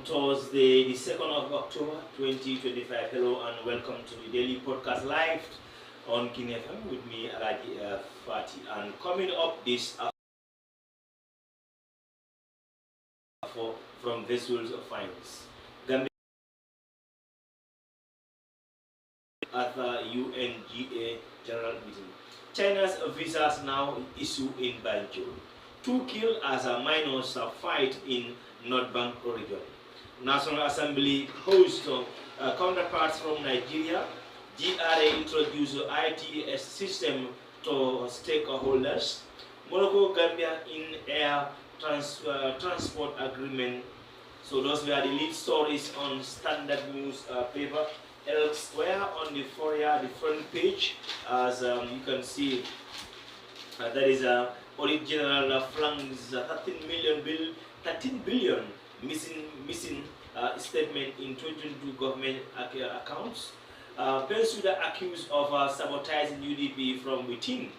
Thursday, the 2nd of October 2025. Hello and welcome to the daily podcast live on King FM with me, Alhagie Fatty. And coming up this from Vessels of Finance, Gambia at the UNGA General Meeting. China's visas now issue in Banjul. 2 killed as a minors fight in North Bank region. National Assembly hosts counterparts from Nigeria. GRA introduced ITS system to stakeholders. Morocco Gambia in air transport agreement. So those were the lead stories on Standard News paper. Elsewhere on the the front page, as you can see, there is a Audit General flags 13 billion missing statement in 2022 government accounts. Pensuda accused of sabotaging UDP from within.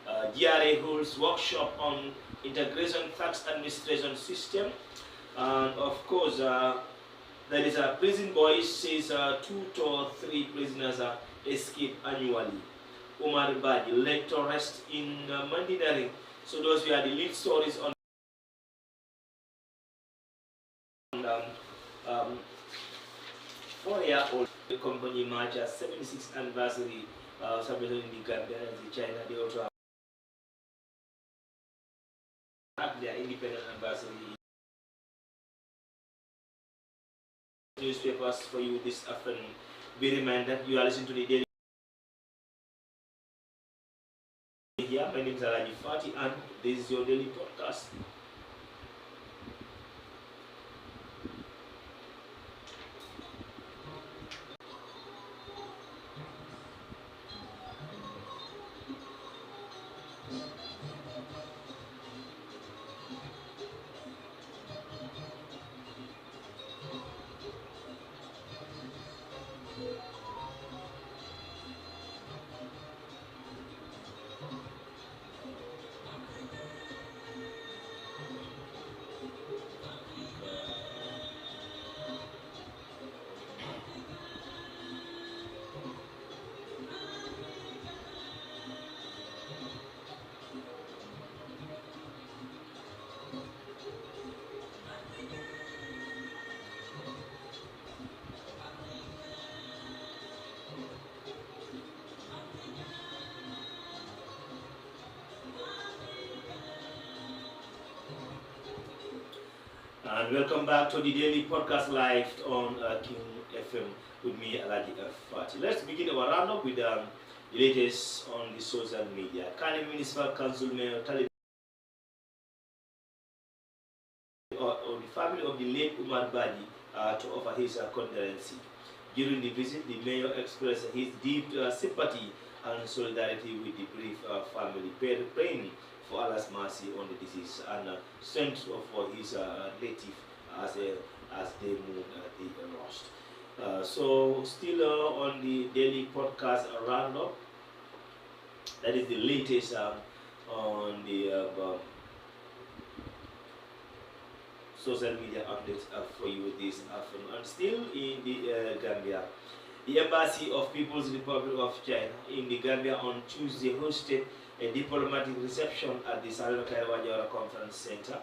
GRA holds workshop on integration tax administration system. And of course, there is a prison boy says 2 to 3 prisoners escape annually. Umar Badi led to arrest in Mandinari. So those were the lead stories on 4-year-old company march 76th anniversary celebrated in the Gambia and China. They also have their independent anniversary. Newspapers for you this afternoon. Be reminded that you are listening to the daily. Here, my name is Alhagie Fatty and this is your daily podcast. And welcome back to the daily podcast live on King FM with me, Alhagie Fatty. Let's begin our roundup with the latest on the social media. Kani Municipal Council Mayor Talib or the family of the late Umar Badi to offer his condolence. During the visit, the mayor expressed his deep sympathy and solidarity with the bereaved family, praying for Allah's mercy on the disease and strength for his relative as they move the lost. So still on the daily podcast roundup, that is the latest on the social media updates for you this afternoon. And still in the Gambia, the Embassy of People's Republic of China in the Gambia on Tuesday hosted a diplomatic reception at the Salon Kaiwajara Conference Center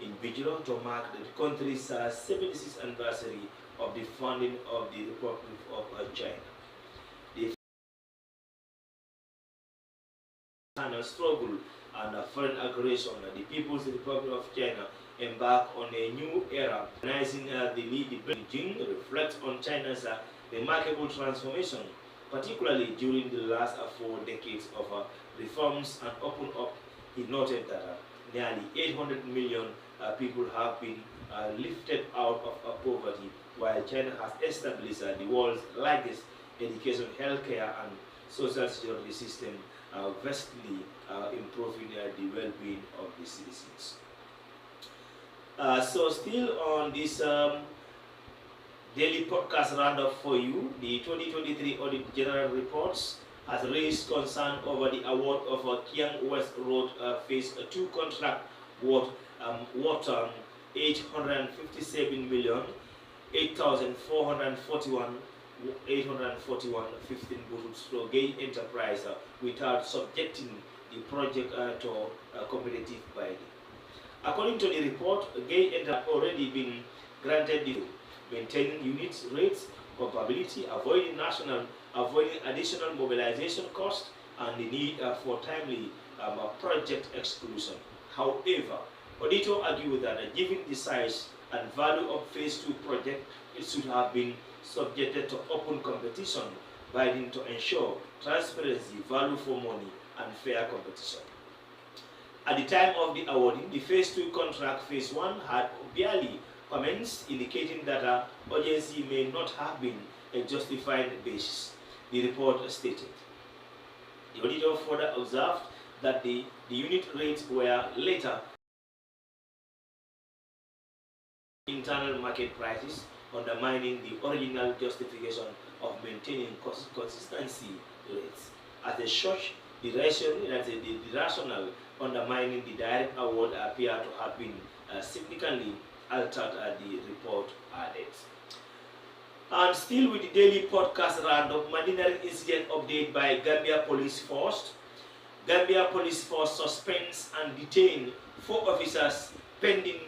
in Bijilo to mark the country's 76th anniversary of the founding of the Republic of China. The China struggle and foreign aggression, the People's Republic of China embarked on a new era. Organizing the Beijing reflects on China's remarkable transformation, particularly during the last 4 decades of reforms and open up. He noted that nearly 800 million people have been lifted out of poverty, while China has established the world's largest education, healthcare, and social security system, vastly improving the well-being of the citizens. So still on this daily podcast roundup for you, the 2023 Audit General Reports has raised concern over the award of Kiang West Road Phase 2 contract worth 857 million 8,441 841 15 bottles to Gay Enterprise without subjecting the project to competitive bidding. According to the report, Gay Enterprise already been granted the maintaining units rates, compatibility, avoiding additional mobilization costs, and the need for timely project exclusion. However, auditor argued that given the size and value of Phase 2 project, it should have been subjected to open competition, bidding to ensure transparency, value for money, and fair competition. At the time of the awarding, the Phase 2 contract, Phase 1 had barely commenced, indicating that urgency may not have been a justified basis, the report stated. The auditor further observed that the unit rates were later internal market prices, undermining the original justification of maintaining consistency rates. As a such, the rationale undermining the direct award appear to have been significantly altered, the report added. And still with the daily podcast roundup, Mandinari incident update by Gambia Police Force. Gambia Police Force suspends and detain 4 officers pending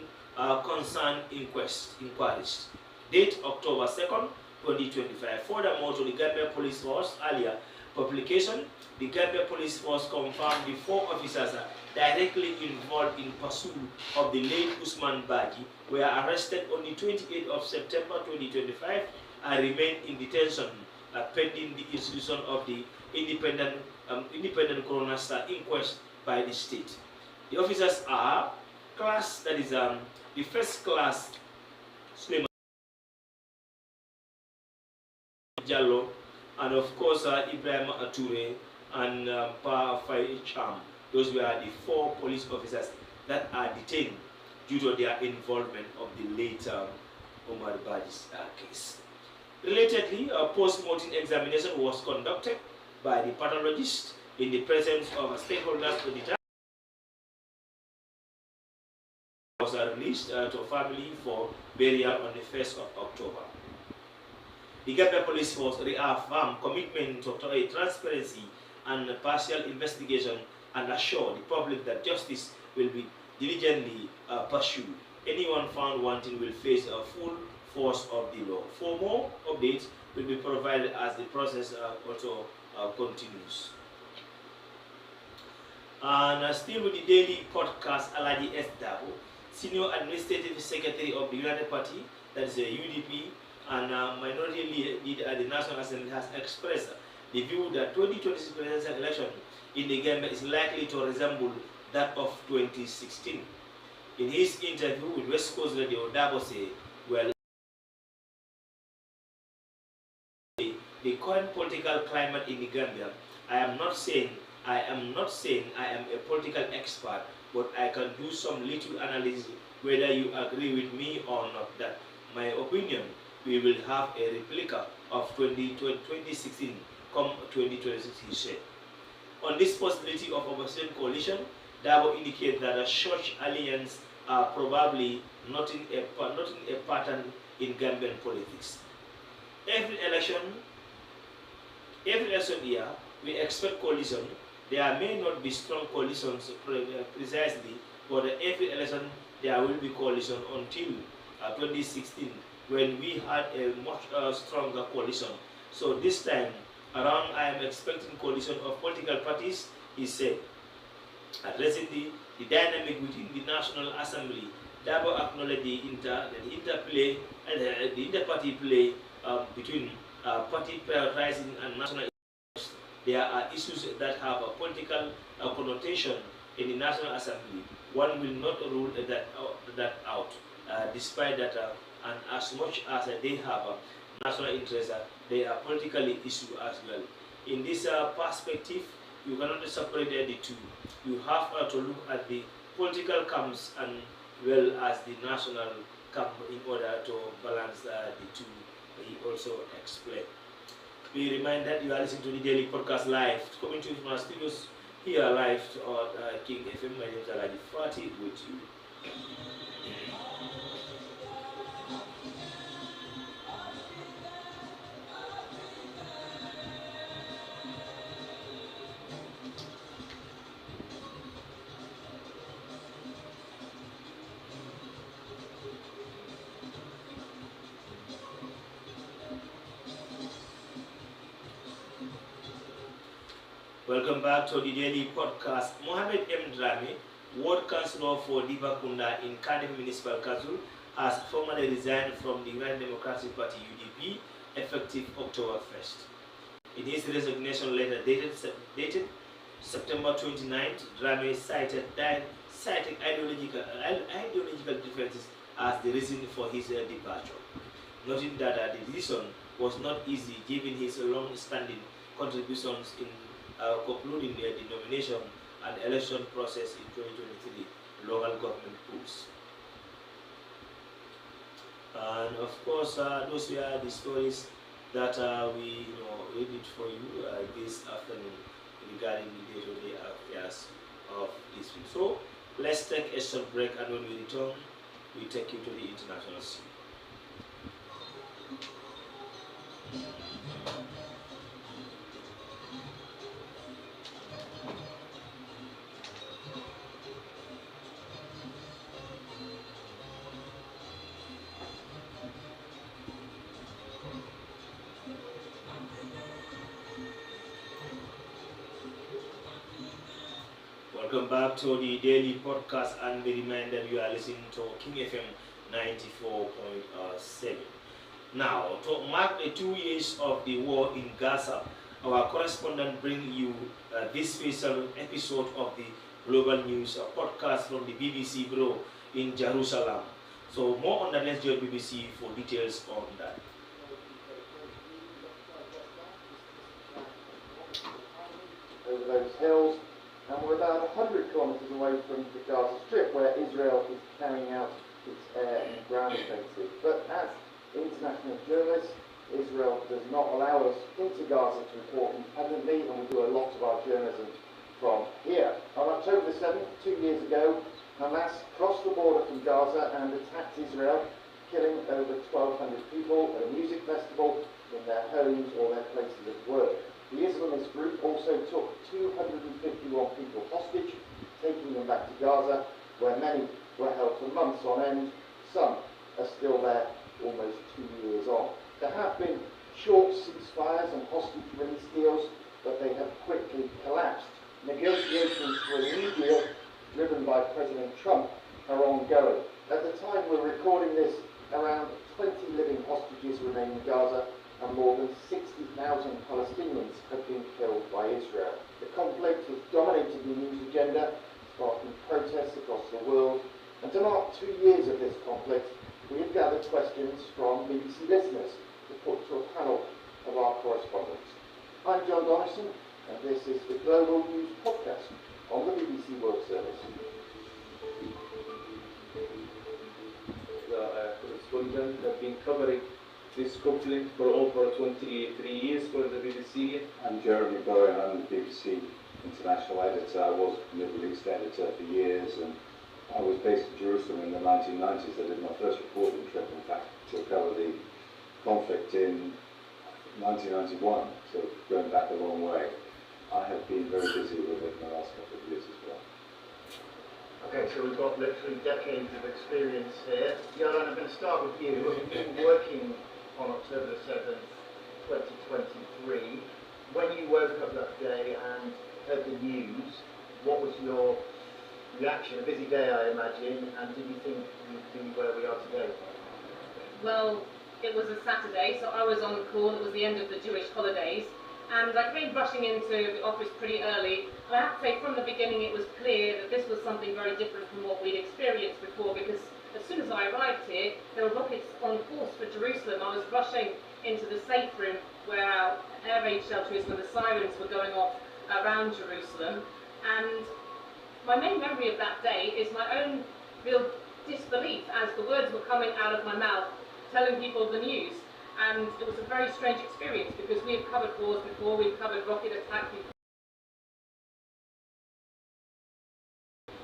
concerned inquiries. Date October 2nd, 2025. Furthermore, to the Gambia Police Force earlier publication, the Gambia Police Force confirmed the 4 officers directly involved in pursuit of the late Usman Baji were arrested on the 28th of September 2025 and remain in detention pending the institution of the independent coroner's inquest by the state. The officers are class, that is the first class Suleiman Jallo, and of course Ibrahim Ature and Pa Fai Cham. Those were the 4 police officers that are detained due to their involvement of the late Omar Baji's case. Relatedly, a post-mortem examination was conducted by the pathologist in the presence of stakeholders to determine was released to family for burial on the 1st of October. The Gambia Police Force reaffirmed commitment to a transparency and partial investigation and assure the public that justice will be diligently pursued. Anyone found wanting will face a full force of the law. For more updates will be provided as the process also continues. And still with the daily podcast, Alhagie Fatty, Senior Administrative Secretary of the United Party, that is a UDP, and minority leader at the National Assembly, has expressed the view that 2026 presidential election in the Gambia is likely to resemble that of 2016. In his interview with West Coast Radio, Dabo said, well, the current political climate in the Gambia, I am not saying I am a political expert, but I can do some little analysis whether you agree with me or not, that my opinion, we will have a replica of 2016 come 2026, he said. On this possibility of opposition coalition, Dabo indicated that such alliance are probably not in a pattern in Gambian politics. Every election year, we expect coalition. There may not be strong coalitions precisely, but every election there will be coalition until 2016, when we had a much stronger coalition. So this time around, I am expecting coalition of political parties, he said. Addressing the dynamic within the National Assembly, Dabo acknowledged the interplay and the inter-party play between party prioritizing and national interests. There are issues that have a political connotation in the National Assembly. One will not rule that out, despite that, and as much as they have a national interest, they are politically issues as well. In this perspective, you cannot separate the two. You have to look at the political camps and well as the national camp in order to balance the two, he also explained. We remind that you are listening to the daily podcast live, coming to you from our studios here live on King FM. My name is Alhagie Fatty with you. Welcome back to the daily podcast. Mohamed M. Drame, Ward Councillor for Dibakunda in Cardiff Municipal Council, has formally resigned from the United Democratic Party (UDP) effective October 1st. In his resignation letter dated September 29th, Drame cited ideological differences as the reason for his departure, noting that the decision was not easy given his long-standing contributions in concluding the nomination and election process in 2023 local government polls. And of course, those were the stories that we read it for you this afternoon regarding the day-to-day affairs of this week. So let's take a short break, and when we return, we take you to the international scene. Welcome back to the daily podcast, and the reminder you are listening to King FM 94.7. Now, to mark the 2 years of the war in Gaza, our correspondent brings you this special episode of the Global News podcast from the BBC Bureau in Jerusalem. So more on that, let's join BBC for details on that. Over those hills, and we're about 100 kilometres away from the Gaza Strip, where Israel is carrying out its air and ground offensive. But as international journalists, Israel does not allow us into Gaza to report independently, and we do a lot of our journalism from here. On October the 7th, 2 years ago, Hamas crossed the border from Gaza and attacked Israel, killing over 1,200 people at a music festival, in their homes or their places of work. The Islamist group also took 251 people hostage, taking them back to Gaza, where many were held for months on end. Some are still there almost 2 years on. There have been short ceasefires and hostage release deals, but they have quickly collapsed. Negotiations for a new deal, driven by President Trump, are ongoing. At the time we're recording this, around 20 living hostages remain in Gaza, and more than 60,000 Palestinians have been killed by Israel. The conflict has dominated the news agenda, sparking protests across the world, and to mark 2 years of this conflict, we have gathered questions from BBC listeners to put to a panel of our correspondents. I'm John Donison, and this is the Global News Podcast on the BBC World Service. The correspondent have been covering this conflict for over 23 years for the BBC. I'm Jeremy Bowen, I'm the BBC International Editor. I was Middle East Editor for years, and I was based in Jerusalem in the 1990s. I did my first reporting trip, in fact, to cover the conflict in 1991, so going back a long way. I have been very busy with it in the last couple of years as well. Okay, so we've got literally decades of experience here. Johan, I'm going to start with you. You've been working on October the 7th, 2023. When you woke up that day and heard the news, what was your reaction? A busy day, I imagine, and did you think you'd be where we are today? Well, it was a Saturday, so I was on call. It was the end of the Jewish holidays, and I came rushing into the office pretty early. And I have to say, from the beginning, it was clear that this was something very different from what we'd experienced before, because as soon as I arrived here, there were rockets on course for Jerusalem. I was rushing into the safe room where our air raid shelter is, where the sirens were going off around Jerusalem. And my main memory of that day is my own real disbelief as the words were coming out of my mouth, telling people the news. And it was a very strange experience, because we have covered wars before, we've covered rocket attacks.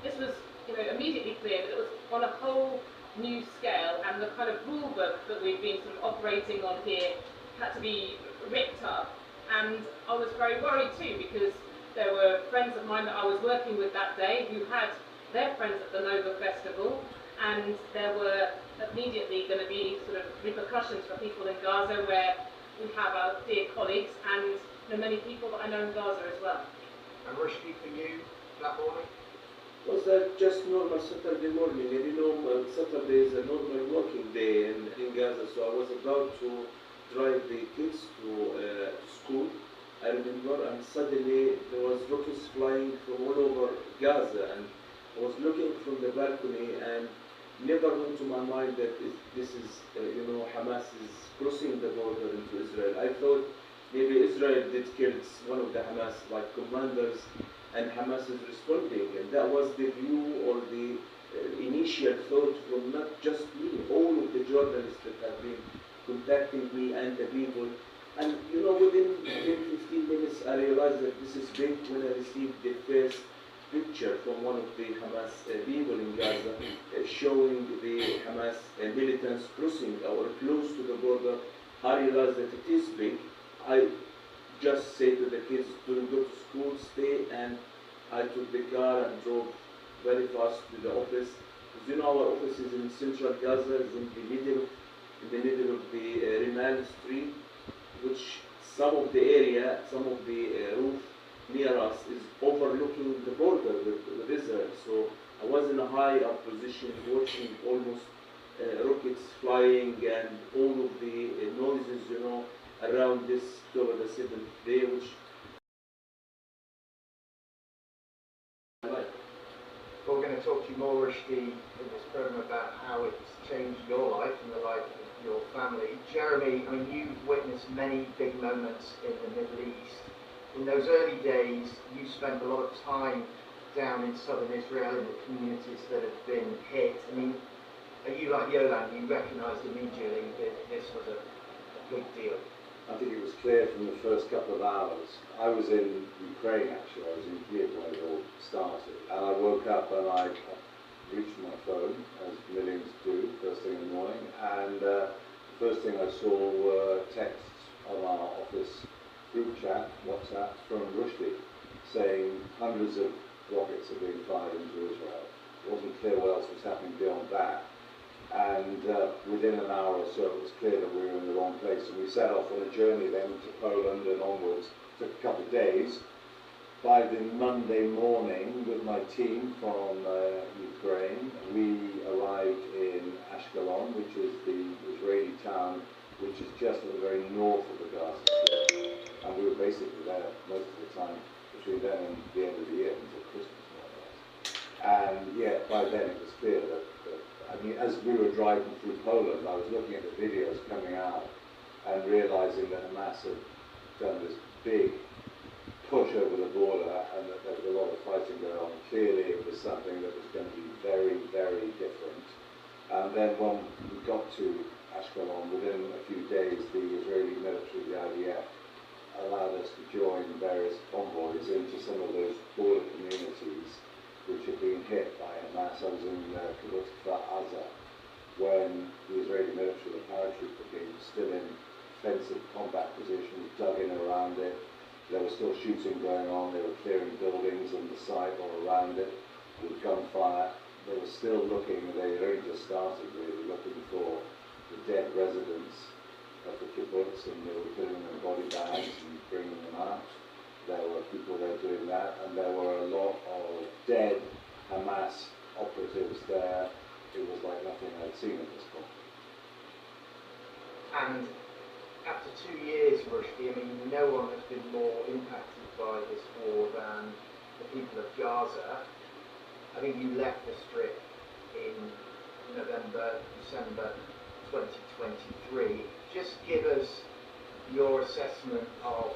This was, immediately clear that it was on a whole new scale, and the kind of rule book that we've been sort of operating on here had to be ripped up. And I was very worried too, because there were friends of mine that I was working with that day who had their friends at the Nova Festival, and there were immediately going to be sort of repercussions for people in Gaza, where we have our dear colleagues and many people that I know in Gaza as well. And Rushdie, for you, that morning? Was that just normal Saturday morning? And you know, Saturday is a normal working day in Gaza, so I was about to drive the kids to school, I remember, and suddenly there was rockets flying from all over Gaza, and I was looking from the balcony, and never went to my mind that this is, you know, Hamas is crossing the border into Israel. I thought maybe Israel did kill one of the Hamas like commanders, and Hamas is responding, and that was the view or the initial thought from not just me, all of the journalists that have been contacting me and the people. And you know, within 10-15 minutes I realized that this is big when I received the first picture from one of the Hamas people in Gaza showing the Hamas militants crossing or close to the border. I realized that it is big. I just say to the kids, don't go to school, stay, and I took the car and drove very fast to the office. As you know, our office is in central Gaza, is in the middle of the Rimal Street, which some of the area, some of the roof near us is overlooking the border with Israel. So I was in a high up position watching almost rockets flying and all of the noises, you know, around this October the 7th day, which We're going to talk to you more, Rushdie, in this program about how it's changed your life and the life of your family. Jeremy, I mean, you've witnessed many big moments in the Middle East. In those early days, you spent a lot of time down in southern Israel in the communities that have been hit. I mean, are you like Yolan, you recognised immediately that this was a big deal? I think it was clear from the first couple of hours. I was in Ukraine actually, I was in Kiev when it all started. And I woke up and I reached my phone, as millions do, first thing in the morning. And the first thing I saw were texts on our office group chat, WhatsApp, from Rushdie, saying hundreds of rockets are being fired into Israel. It wasn't clear what else was happening beyond that. And within an hour or so it was clear that we were in the wrong place, and we set off on a journey then to Poland and onwards. It took a couple of days. By the Monday morning with my team from Ukraine, we arrived in Ashkelon, which is the Israeli town which is just at the very north of the Gaza Strip, and we were basically there most of the time between then and the end of the year until Christmas more or less. And yet by then it was clear that I mean, as we were driving through Poland, I was looking at the videos coming out and realizing that Hamas had done this big push over the border and that there was a lot of fighting going on. Clearly it was something that was going to be very, very different. And then when we got to Ashkelon, within a few days, the Israeli military, the IDF, allowed us to join various convoys into some of those border communities which had been hit by Hamas. I was in Kibbutz Kfar Aza when the Israeli military, the paratroop brigade, was still in defensive combat positions, dug in around it. There was still shooting going on. They were clearing buildings on the site or around it with gunfire. They were still looking, they had only just started really, looking for the dead residents of the kibbutz, and they were putting them in body bags and bringing them out. There were people there doing that, and there were a lot of dead Hamas operatives there. It was like nothing I'd seen at this point. And after 2 years, Rushdie, I mean, no one has been more impacted by this war than the people of Gaza. I think you left the Strip in November, December 2023. Just give us your assessment of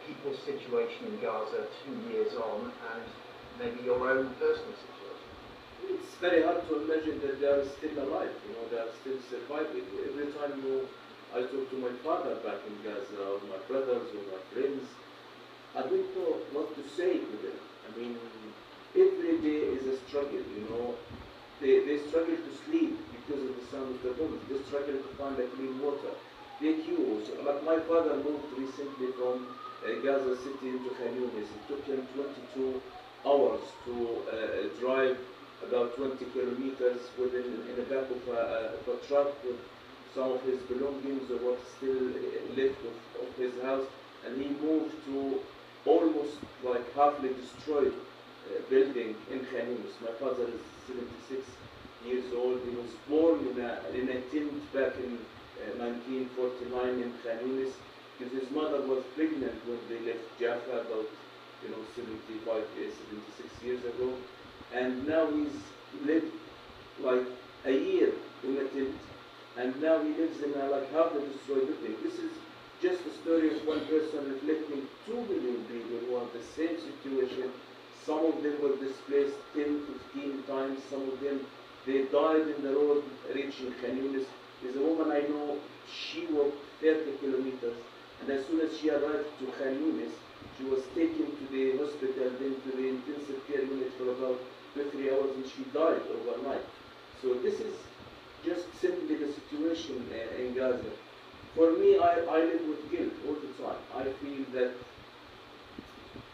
people's situation in Gaza 2 years on, and maybe your own personal situation. it's very hard to imagine that they are still alive, you know, they are still surviving. Every time I talk to my father back in Gaza, or my brothers, or my friends, I don't know what to say to them. I mean, every day is a struggle, you know. They struggle to sleep because of the sound of the bombs. They struggle to find a clean water. They queue. So, like my father moved recently from Gaza City into Khan Yunis. It took him 22 hours to drive about 20 kilometers in the back of a truck with some of his belongings or what's still left of his house. And he moved to almost like halfly destroyed building in Khan Yunis. My father is 76 years old. He was born in a tent back in 1949 in Khan Yunis, because his mother was pregnant when they left Jaffa about 76 years ago, and now he's lived like a year in a tent, and now he lives in a like half a destroyed building. This is just a story of one person reflecting 2 million people who are the same situation. Some of them were displaced 10, 15 times. Some of them, they died in the road reaching Khan Yunis. There's a woman I know, she walked 30 kilometers, and as soon as she arrived to Khan Yunis, she was taken to the hospital, then to the intensive care unit for about 2-3 hours, and she died overnight. So this is just simply the situation in Gaza. For me, I live with guilt all the time. I feel that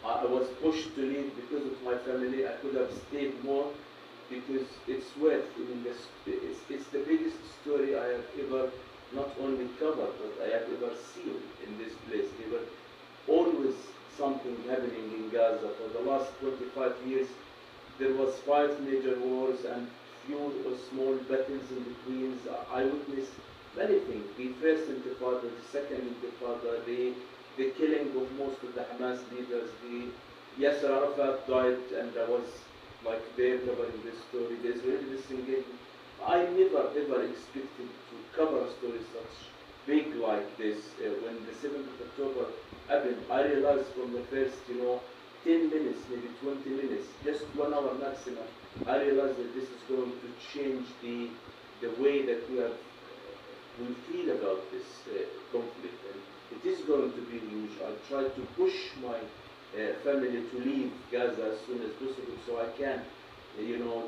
I was pushed to leave because of my family. I could have stayed more because it's worth. I mean, it's the biggest story I have ever not only covered, but I have ever seen in this place. There were always something happening in Gaza. For the last 25 years, there was 5 major wars and few or small battles in between. I witnessed many things. The first intifada, the second intifada, the killing of most of the Hamas leaders. The Yasser Arafat died, and I was like there covering this story. The Israeli disengagement. I never ever expected to cover a story such big like this. When the 7th of October happened, I realized from the first 10 minutes, maybe 20 minutes, just 1 hour maximum, I realized that this is going to change the way that we feel about this conflict, and it is going to be huge. I try to push my family to leave Gaza as soon as possible so I can,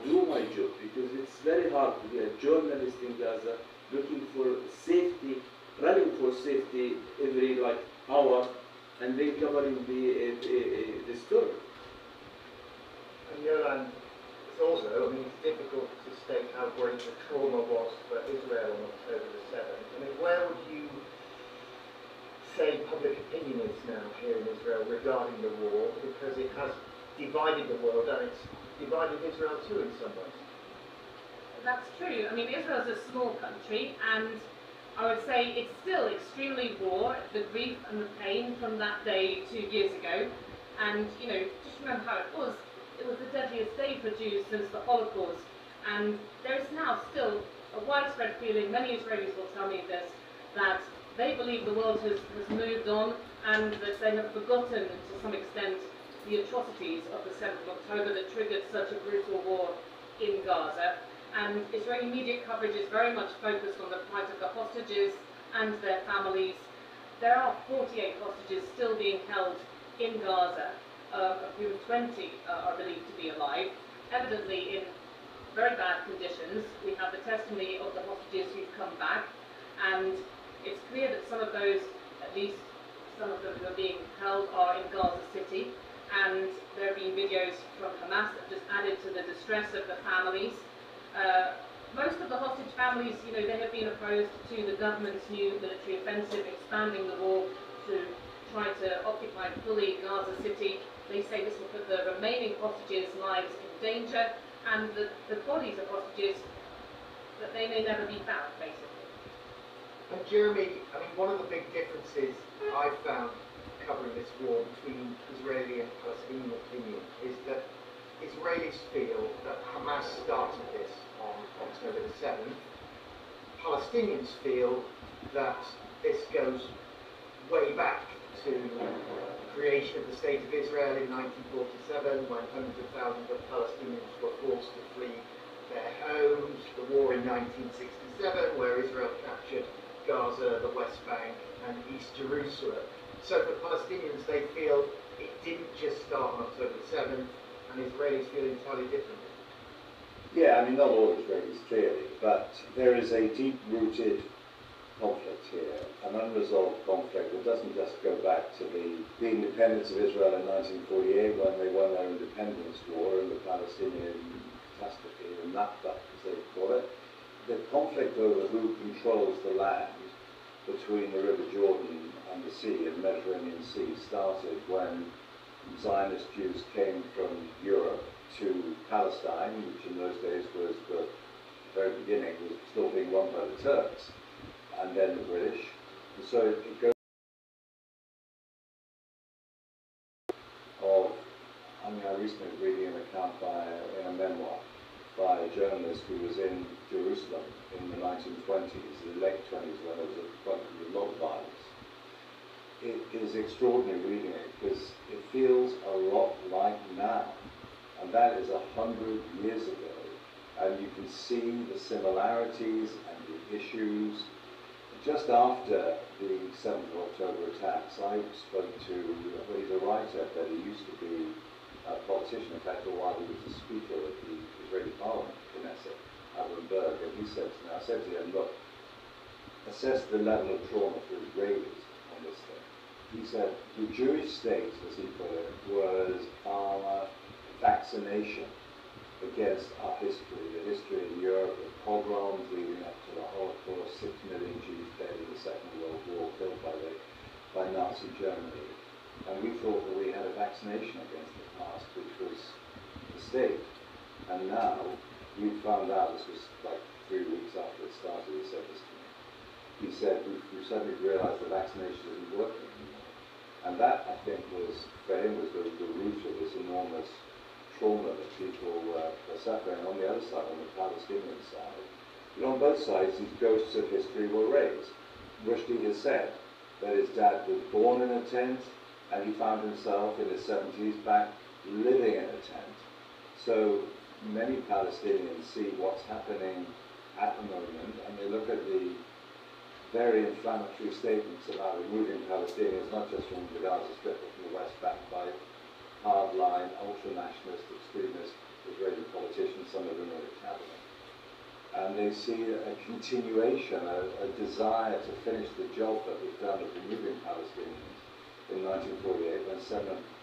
do my job, because it's very hard to be a journalist in Gaza, looking for safety, running for safety every hour, and then covering the story. And Yolan, it's also, it's difficult to state how great the trauma was for Israel on October the 7th. Where would you say public opinion is now here in Israel regarding the war? Because it has divided the world, and it's divided Israel too in some ways. That's true. Israel's a small country, and I would say it's still extremely raw, the grief and the pain from that day 2 years ago. And, just remember how it was. It was the deadliest day for Jews since the Holocaust. And there is now still a widespread feeling, many Israelis will tell me this, that they believe the world has moved on, and that they have forgotten, to some extent, the atrocities of the 7th of October that triggered such a brutal war in Gaza. And Israeli media coverage is very much focused on the plight of the hostages and their families. There are 48 hostages still being held in Gaza, of whom 20 are believed to be alive, evidently in very bad conditions. We have the testimony of the hostages who've come back, and it's clear that some of those, at least some of them who are being held, are in Gaza City, and there have been videos from Hamas that just added to the distress of the families. Most of the hostage families, they have been opposed to the government's new military offensive, expanding the war to try to occupy fully Gaza City. They say this will put the remaining hostages' lives in danger, and the bodies of hostages, that they may never be found, basically. And Jeremy, one of the big differences I've found covering this war between Israeli and Palestinian opinion is that Israelis feel that Hamas started this on October the 7th. Palestinians feel that this goes way back to the creation of the State of Israel in 1947, when hundreds of thousands of Palestinians were forced to flee their homes, the war in 1967, where Israel captured Gaza, the West Bank, and East Jerusalem. So for Palestinians, they feel it didn't just start on October the 7th, and Israelis feel entirely differently. Yeah, not all Israelis clearly, but there is a deep-rooted conflict here, an unresolved conflict that doesn't just go back to the independence of Israel in 1948 when they won their independence war and the Palestinian catastrophe, the Nakba as they call it. The conflict over who controls the land between the River Jordan and the sea, and Mediterranean Sea, started when Zionist Jews came from Europe to Palestine, which in those days was the very beginning, was still being run by the Turks, and then the British. And so it goes of, I recently was reading an account in a memoir by a journalist who was in Jerusalem in the 1920s, the late 20s, when there was a lot of violence. It is extraordinary reading it because it feels a lot like now, and that is 100 years ago, and you can see the similarities and the issues. Just after the 7th of October attacks, I spoke to, well, he's a writer, but he used to be a politician. In fact, for a while he was the speaker of the Israeli parliament, Knesset, Avram Berg, and he said to me, I said to him, look, assess the level of trauma for Israelis on this thing. He said, the Jewish state, as he put it, was our vaccination against our history, the history in Europe of pogroms leading up to the Holocaust, 6 million Jews dead in the Second World War, killed by Nazi Germany. And we thought that we had a vaccination against the past, which was the state. And now we found out, this was like 3 weeks after it started, he said this to me. He said, we suddenly realized the vaccination isn't working anymore. And that, I think, was, for him, was the root of this enormous trauma that people were suffering. On the other side, on the Palestinian side, on both sides, these ghosts of history were raised. Rushdie has said that his dad was born in a tent, and he found himself in his 70s back living in a tent. So many Palestinians see what's happening at the moment, and they look at the very inflammatory statements about removing Palestinians, not just from the Gaza Strip, but from the West Bank, by hardline, ultra-nationalist, extremist Israeli politicians, some of them in the cabinet. And they see a continuation, a desire to finish the job that was done of removing Palestinians in 1948, when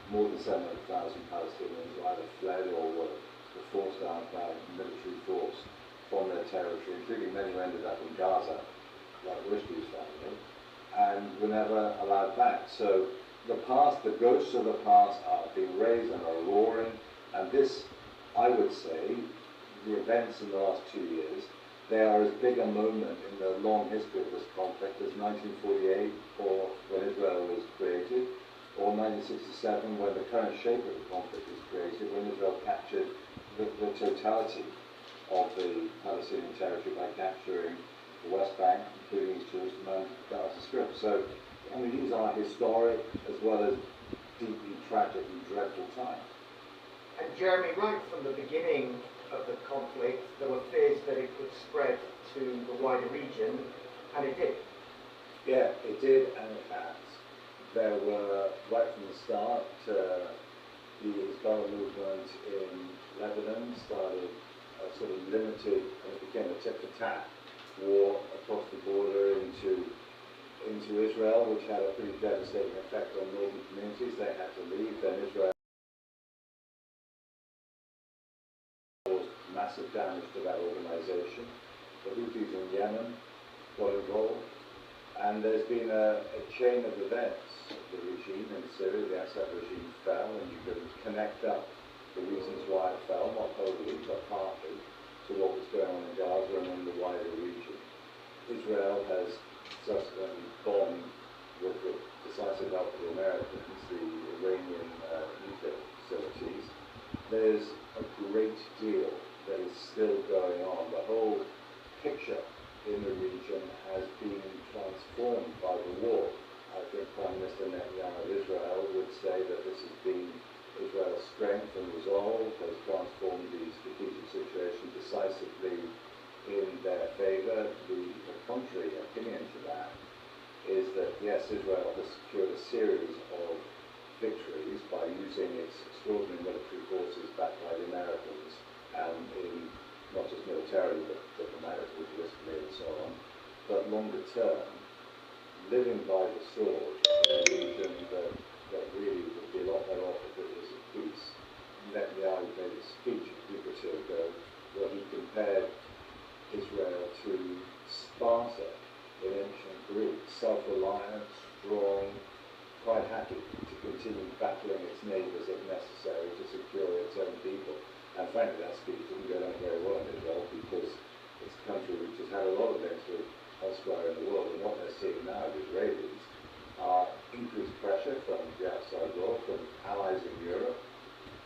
more than 700,000 Palestinians either fled or were forced out by military force from their territory, including many who ended up in Gaza, like Rushdie's family, and were never allowed back. So the past, the ghosts of the past are being raised and are roaring, and this, I would say, the events in the last 2 years, they are as big a moment in the long history of this conflict as 1948, or when Israel was created, or 1967, when the current shape of the conflict was created, when Israel captured the totality of the Palestinian territory by capturing the West Bank, including East Jerusalem and Gaza Strip. So, I mean, these are historic as well as deeply tragic and dreadful times. And Jeremy, right from the beginning of the conflict, there were fears that it could spread to the wider region, and it did. Yeah, it did, and it has. There were, right from the start, the Hezbollah movement in Lebanon started a sort of limited, and it became a tit-for-tat war across the border into Israel, which had a pretty devastating effect on northern communities. They had to leave. Then Israel caused massive damage to that organization. The Houthis in Yemen got involved, and there's been a chain of events. The regime in Syria, the Assad regime, fell, and you can connect up the reasons why it fell, not totally, but partly, to what was going on in Gaza and in the wider region. Israel has subsequently bombed, with the decisive help of the Americans, the Iranian nuclear facilities. There's a great deal that is still going on. The whole picture in the region has been transformed by the war. I think Prime Minister Netanyahu of Israel would say that this has been Israel's strength and resolve, has transformed the strategic situation decisively in their favor. The contrary opinion to that is that, yes, Israel has secured a series of victories by using its extraordinary military forces backed by the Americans, and in not just militarily but diplomatically, politically, and so on. But longer term, living by the sword in a region that really would be a lot better off if it was at peace. Netanyahu made a speech a week or two ago where he compared Israel to Sparta in ancient Greece, self-reliant, strong, quite happy to continue battling its neighbours if necessary to secure its own people. And frankly, that speech didn't go down very well in Israel because it's a country which has had a lot of links with elsewhere in the world, and what they're seeing now, the Israelis, are increased pressure from the outside world, from allies in Europe,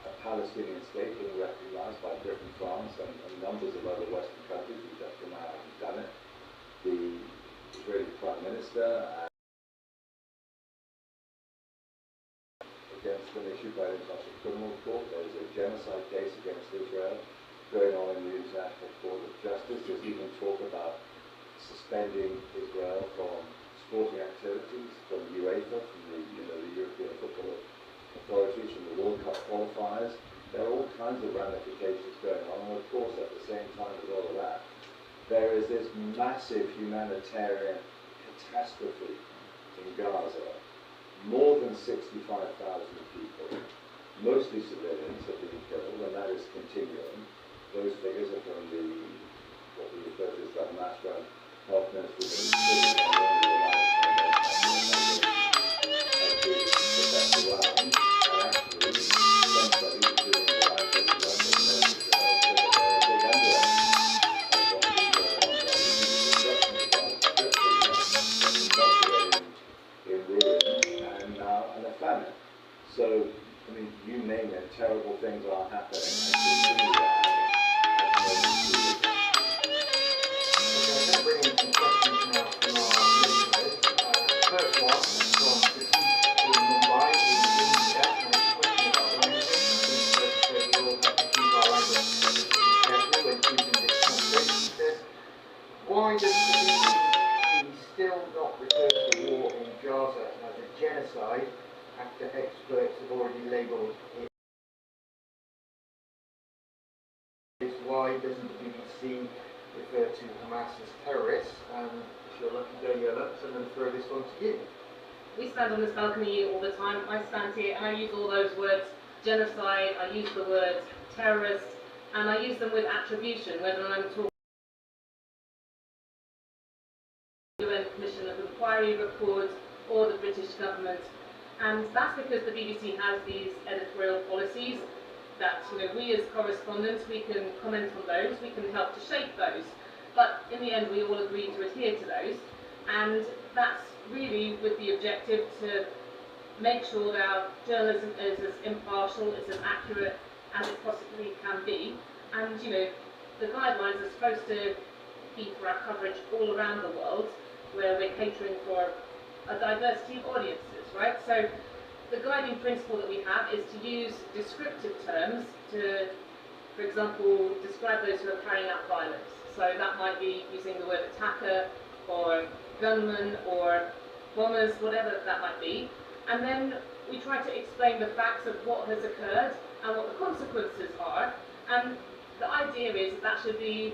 a Palestinian state being recognised by Britain, France, and numbers of other Western countries which up to now haven't done it. The Israeli Prime Minister against an issue by the International Criminal Court. There's a genocide case against Israel going on in the International Court of Justice. There's even talk about suspending Israel from sporting activities, from UEFA, from the European Football Authorities, from the World Cup qualifiers. There are all kinds of ramifications going on, and of course at the same time as all of that, there is this massive humanitarian catastrophe in Gaza. More than 65,000 people, mostly civilians, have been killed, and that is continuing. Those figures are from what we refer to as the Hamas-run health ministry. So, I mean, you name it, terrible things are happening and continue to happen. Okay, I'm going to bring in some questions now from our listeners. First one is from Pratik in Mumbai, in India, and it's a question about language. I think that we all have to keep our language careful when choosing this conflict. He says, why does the BBC still not refer to the war in Gaza as a genocide after experts have already labelled it? Why doesn't the BBC refer to Hamas as terrorists? And if you're lucky, Daniela, I'm going to throw this one to you. We stand on this balcony all the time. I stand here and I use all those words: genocide, I use the word terrorist, and I use them with attribution, whether I'm talking UN Commission of Inquiry report or the British government. And that's because the BBC has these editorial policies that we as correspondents, we can comment on those, we can help to shape those. But in the end, we all agree to adhere to those. And that's really with the objective to make sure that our journalism is as impartial, is as accurate as it possibly can be. And the guidelines are supposed to be for our coverage all around the world, where we're catering for a diversity of audiences, right? So the guiding principle that we have is to use descriptive terms to, for example, describe those who are carrying out violence. So that might be using the word attacker or gunman or bombers, whatever that might be. And then we try to explain the facts of what has occurred and what the consequences are. And the idea is that should be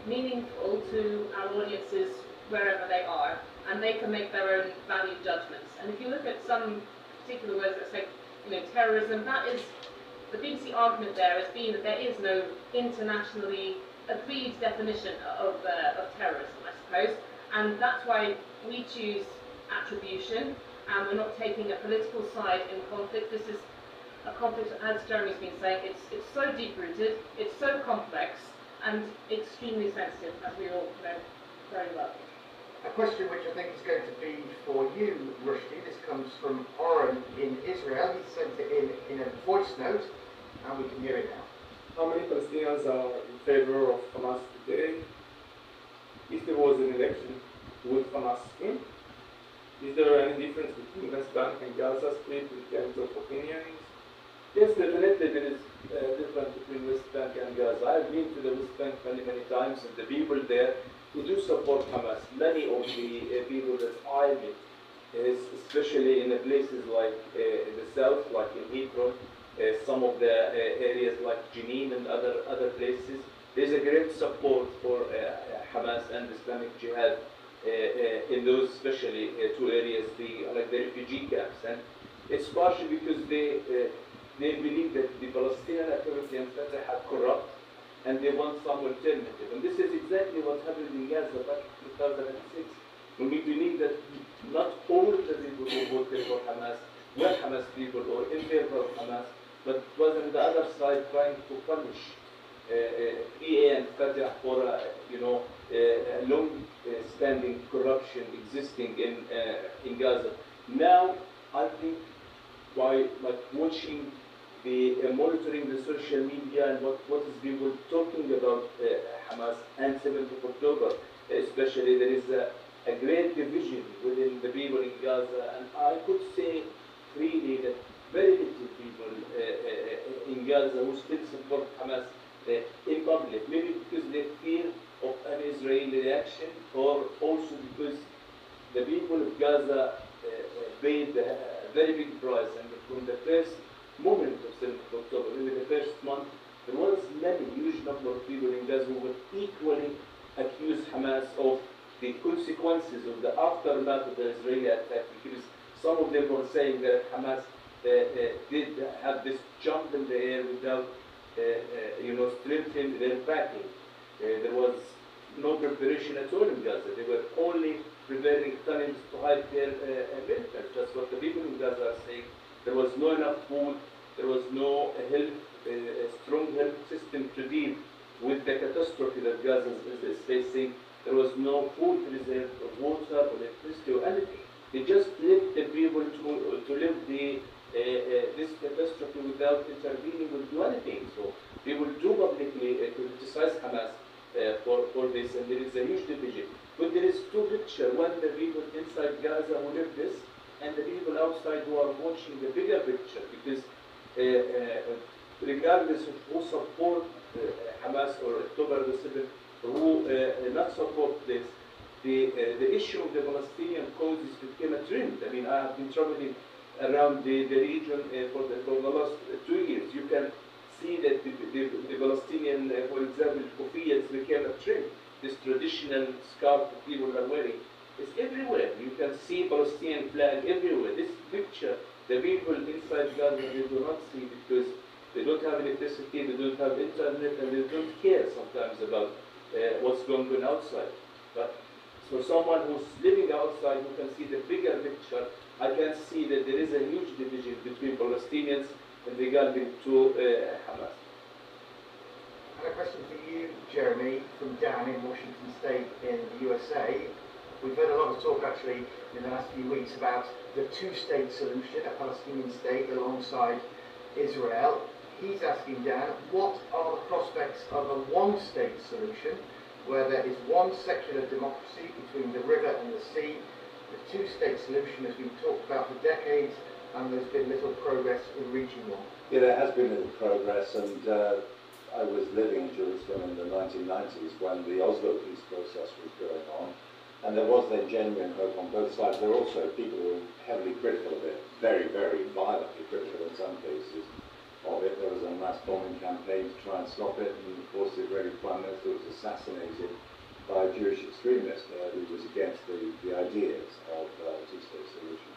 meaningful to our audiences wherever they are, and they can make their own value judgments. And if you look at some particular words that say, terrorism, that is the BBC argument there has been that there is no internationally agreed definition of terrorism, I suppose, and that's why we choose attribution, and we're not taking a political side in conflict. This is a conflict, as Jeremy's been saying, it's so deep-rooted, it's so complex, and extremely sensitive, as we all know very well. A question which I think is going to be for you, Rushdie. This comes from Oren in Israel. He sent it in a voice note, and we can hear it now. How many Palestinians are in favor of Hamas today? If there was an election, would Hamas win? Is there any difference between West Bank and Gaza split in terms of opinions? Yes, definitely there is a difference between West Bank and Gaza. I've been to the West Bank many times, and the people there who do support Hamas, many of the people that I meet, especially in the places like the south, like in Hebron, some of the areas like Jenin and other places, there's a great support for Hamas and Islamic Jihad in those, especially two areas, like the refugee camps. And it's partially because they believe that the Palestinian Authority and Fatah are corrupt, and they want some alternative. And this is exactly what happened in Gaza back in 2006. We believe that not all the people who voted for Hamas were Hamas people or in favor of Hamas, but it was on the other side trying to punish PA and Fatah for long-standing corruption existing in Gaza. Now, I think by watching monitoring the social media and what is people talking about Hamas and 7th of October, especially there is a great division within the people in Gaza, and I could say freely that very little people in Gaza who still support Hamas in public, maybe because they fear of an Israeli reaction, or also because the people of Gaza paid a very big price, and from the first moment of 7th of October, maybe the first month, there was many huge number of people in Gaza who would equally accuse Hamas of the consequences of the aftermath of the Israeli attack, because some of them were saying that Hamas did have this jump in the air without strengthening their backing. There was no preparation at all in Gaza. They were only preparing tunnels to hide their military. That's what the people in Gaza are saying. There was no enough food. There was no strong health system to deal with the catastrophe that Gaza is facing. There was no food reserve, or water, or electricity, or anything. They just left the people to live this catastrophe without intervening or do anything. So people do publicly criticize Hamas for this, and there is a huge division. But there is two pictures: one, the people inside Gaza who live this, and the people outside who are watching the bigger picture. Because regardless of who support Hamas or October the 7th, who not support this, the issue of the Palestinian cause became a trend. I mean, I have been traveling around the region for the last 2 years. You can see that the Palestinian, for example, kufiyas became a trend. This traditional scarf that people are wearing is everywhere. You can see Palestinian flag everywhere. This picture, the people inside Gaza, they do not see because they don't have electricity, they don't have internet, and they don't care sometimes about what's going on outside. But for someone who's living outside who can see the bigger picture, I can see that there is a huge division between Palestinians and regarding to Hamas. And a question for you, Jeremy, from Dan in Washington State in the USA. We've heard a lot of talk actually in the last few weeks about the two-state solution, a Palestinian state alongside Israel. He's asking Dan, what are the prospects of a one-state solution where there is one secular democracy between the river and the sea? The two-state solution has been talked about for decades, and there's been little progress in reaching one. Yeah, there has been little progress, and I was living in Jerusalem in the 1990s when the Oslo peace process was going on, and there was then genuine hope on both sides. There were also people who were heavily critical of it, very, very violently critical in some cases of it. There was a mass bombing campaign to try and stop it, and of course the Israeli Prime Minister was assassinated by a Jewish extremist who was against the ideas of a two-state solution.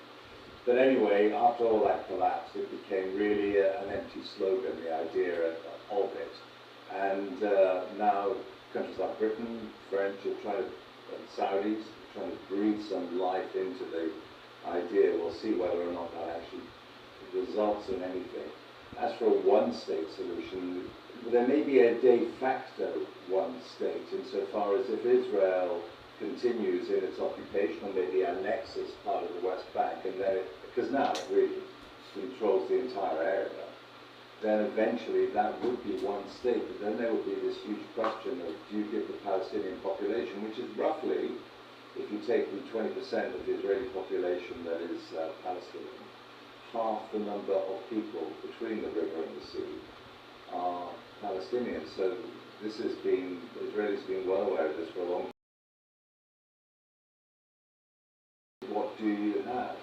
But anyway, after all that collapsed, it became really an empty slogan, the idea of it. And now countries like Britain, French, and Saudis are trying to breathe some life into the idea. We'll see whether or not that actually results in anything. As for a one-state solution, there may be a de facto one state insofar as if Israel continues in its occupation or maybe annexes part of the West Bank, and then because now it really controls the entire area, then eventually that would be one state. But then there would be this huge question of, do you give the Palestinian population, which is roughly, if you take the 20% of the Israeli population that is Palestinian, half the number of people between the river and the sea are Palestinians. So this has been, the Israelis have been well aware of this for a long time. What do you have?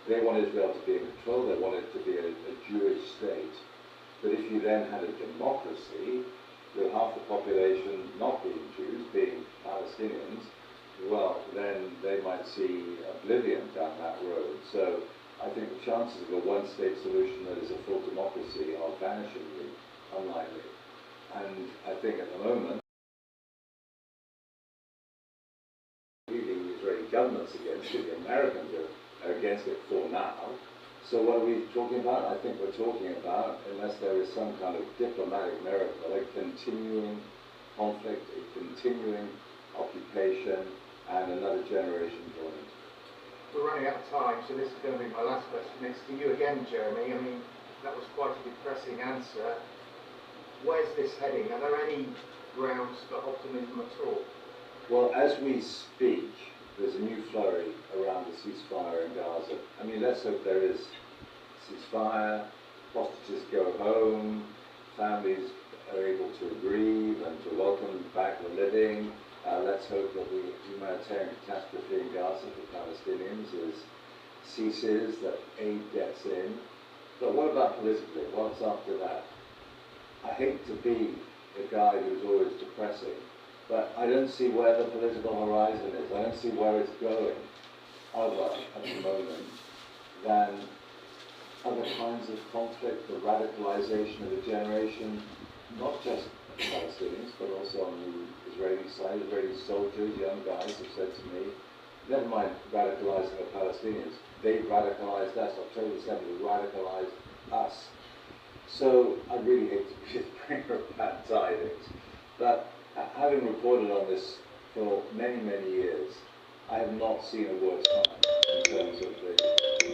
They want Israel to be in control, they want it to be a Jewish state. But if you then had a democracy, with half the population not being Jews, being Palestinians, well, then they might see oblivion down that road. So I think the chances of a one-state solution that is a full democracy are vanishingly unlikely. And I think at the moment, leading the Israeli government's against it, the Americans are against it for now. So what are we talking about? I think we're talking about, unless there is some kind of diplomatic miracle, a continuing conflict, a continuing occupation, and another generation joining. We're running out of time, so this is going to be my last question. It's to you again, Jeremy. I mean, that was quite a depressing answer. Where's this heading? Are there any grounds for optimism at all? Well, as we speak, there's a new flurry around the ceasefire in Gaza. I mean, let's hope there is ceasefire, hostages go home, families are able to grieve and to welcome back the living. Let's hope that the humanitarian catastrophe in Gaza for Palestinians ceases, that aid gets in. But what about politically? What's after that? I hate to be the guy who's always depressing, but I don't see where the political horizon is. I don't see where it's going other at the moment than other kinds of conflict, the radicalization of a generation, not just Palestinians, but also on the Israeli side. Israeli soldiers, young guys have said to me, never mind radicalizing the Palestinians, they radicalized us. October 7th radicalized us. So I really hate to be the bringer of bad tidings, but having reported on this for many, many years, I have not seen a worse time in terms of the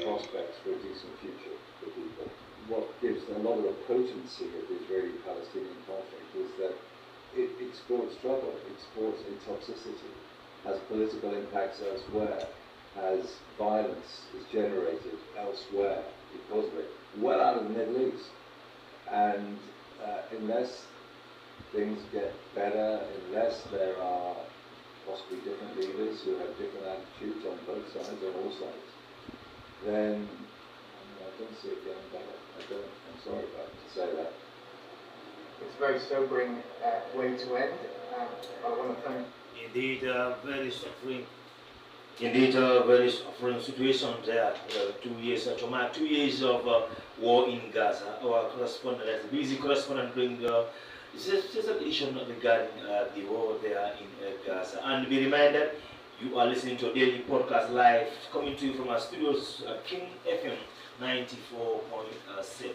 prospects for a decent future for people. What gives a lot of the potency of the Israeli-Palestinian conflict is that it exports trouble, it exports intoxicity, has political impacts elsewhere, has violence is generated elsewhere because of it, well out of the Middle East. And unless things get better, unless there are possibly different leaders who have different attitudes on both sides, on all sides, then I don't see it getting better. I'm sorry to say that. It's a very sobering way to end. I want to thank. Indeed, very suffering. Indeed, very suffering situation there. 2 years, 2 years of war in Gaza. Our correspondent, the busy correspondent, bring this is an issue regarding the war there in Gaza. And be reminded, you are listening to a daily podcast live coming to you from our studios at King FM 94.7.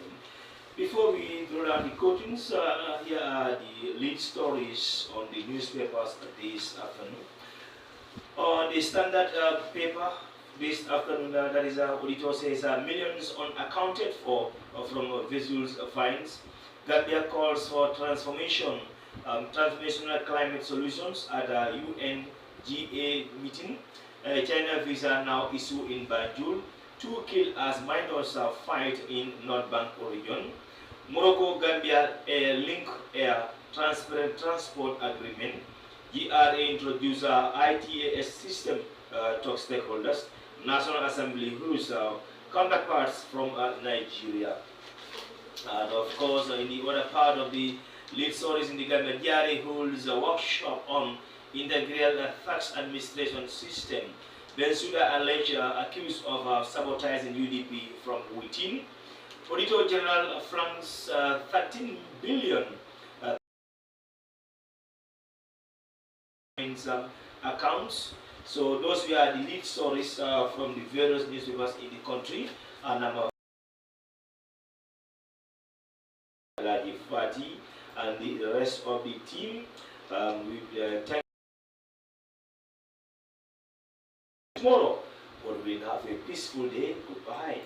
Before we draw down the curtains, here are the lead stories on the newspapers this afternoon. On the Standard paper this afternoon, that is auditor says millions unaccounted for from vessels fines. Gambia calls for transformational climate solutions at a UNGA meeting. China visa now issue in Banjul. 2 killed as minors fight in North Bank region. Morocco Gambia link air transparent transport agreement. GRA introduce ITAS system to stakeholders. National Assembly rules counterparts from Nigeria. And of course, in the other part of the lead stories in the Gambia, GRA holds a workshop on integral tax administration system. Bensouda alleged accused of sabotaging UDP from within. Auditor General France 13 billion in some accounts. So those were the lead stories from the various newspapers in the country. And Alhagie Fatty and the rest of the team. Thank you. Tomorrow, but we'll have a peaceful day. Goodbye.